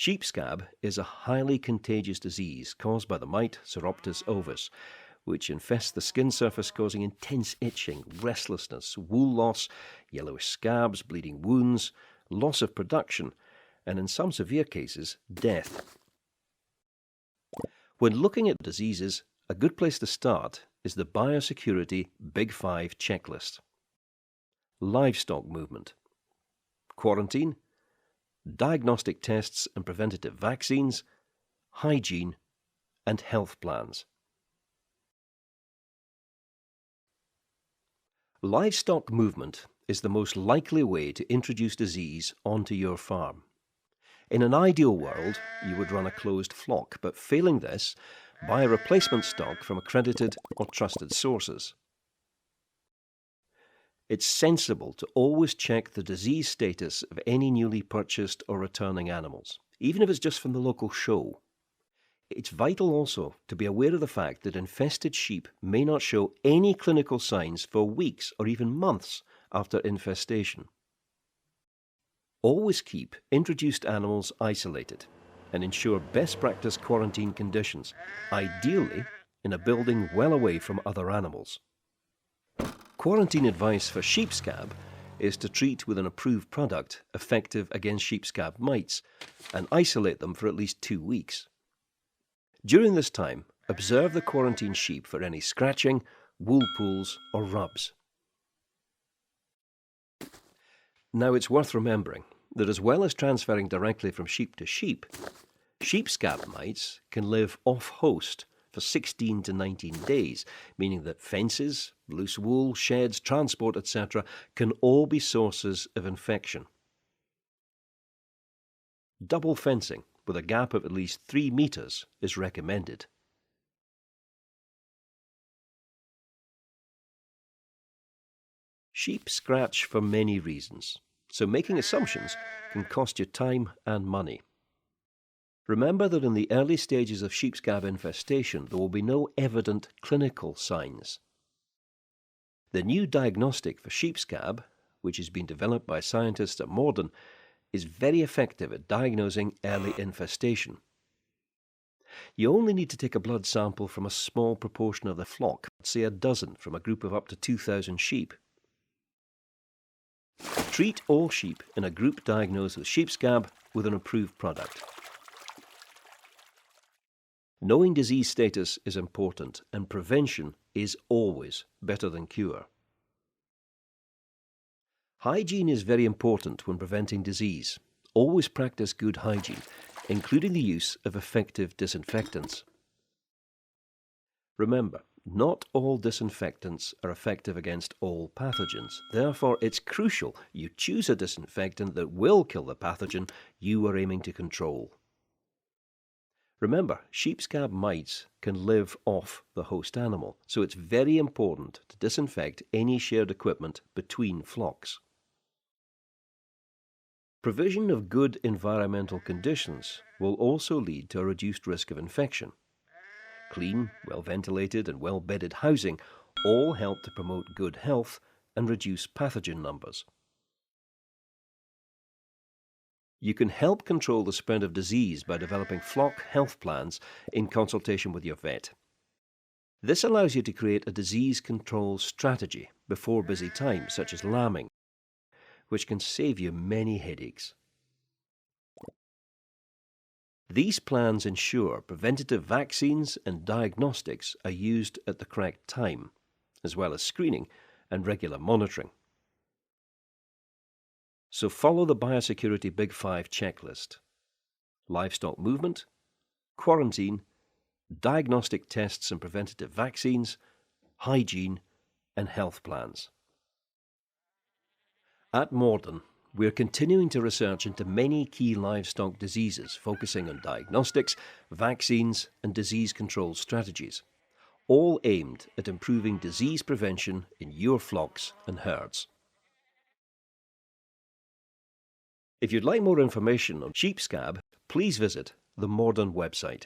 Sheep scab is a highly contagious disease caused by the mite Psoroptis ovis, which infests the skin surface, causing intense itching, restlessness, wool loss, yellowish scabs, bleeding wounds, loss of production, and in some severe cases, death. When looking at diseases, a good place to start is the Biosecurity Big 5 checklist. Livestock movement, quarantine, diagnostic tests and preventative vaccines, hygiene, and health plans. Livestock movement is the most likely way to introduce disease onto your farm. In an ideal world, you would run a closed flock, but failing this, buy a replacement stock from accredited or trusted sources. It's sensible to always check the disease status of any newly purchased or returning animals, even if it's just from the local show. It's vital also to be aware of the fact that infested sheep may not show any clinical signs for weeks or even months after infestation. Always keep introduced animals isolated and ensure best practice quarantine conditions, ideally in a building well away from other animals. Quarantine advice for sheep scab is to treat with an approved product effective against sheep scab mites and isolate them for at least 2 weeks. During this time, observe the quarantined sheep for any scratching, wool pools, or rubs. Now, it's worth remembering that as well as transferring directly from sheep to sheep scab mites can live off-host for 16 to 19 days, meaning that fences, loose wool, sheds, transport, etc. can all be sources of infection. Double fencing with a gap of at least 3 meters is recommended. Sheep scratch for many reasons, so making assumptions can cost you time and money. Remember that in the early stages of sheep scab infestation, there will be no evident clinical signs. The new diagnostic for sheep scab, which has been developed by scientists at Moredun, is very effective at diagnosing early infestation. You only need to take a blood sample from a small proportion of the flock, say a dozen from a group of up to 2,000 sheep. Treat all sheep in a group diagnosed with sheep scab with an approved product. Knowing disease status is important, and prevention is always better than cure. Hygiene is very important when preventing disease. Always practice good hygiene, including the use of effective disinfectants. Remember, not all disinfectants are effective against all pathogens. Therefore, it's crucial you choose a disinfectant that will kill the pathogen you are aiming to control. Remember, sheep scab mites can live off the host animal, so it's very important to disinfect any shared equipment between flocks. Provision of good environmental conditions will also lead to a reduced risk of infection. Clean, well-ventilated and well-bedded housing all help to promote good health and reduce pathogen numbers. You can help control the spread of disease by developing flock health plans in consultation with your vet. This allows you to create a disease control strategy before busy times, such as lambing, which can save you many headaches. These plans ensure preventative vaccines and diagnostics are used at the correct time, as well as screening and regular monitoring. So follow the Biosecurity Big 5 checklist: livestock movement, quarantine, diagnostic tests and preventative vaccines, hygiene, and health plans. At Moredun, we're continuing to research into many key livestock diseases, focusing on diagnostics, vaccines, and disease control strategies, all aimed at improving disease prevention in your flocks and herds. If you'd like more information on sheep scab, please visit the Moredun website.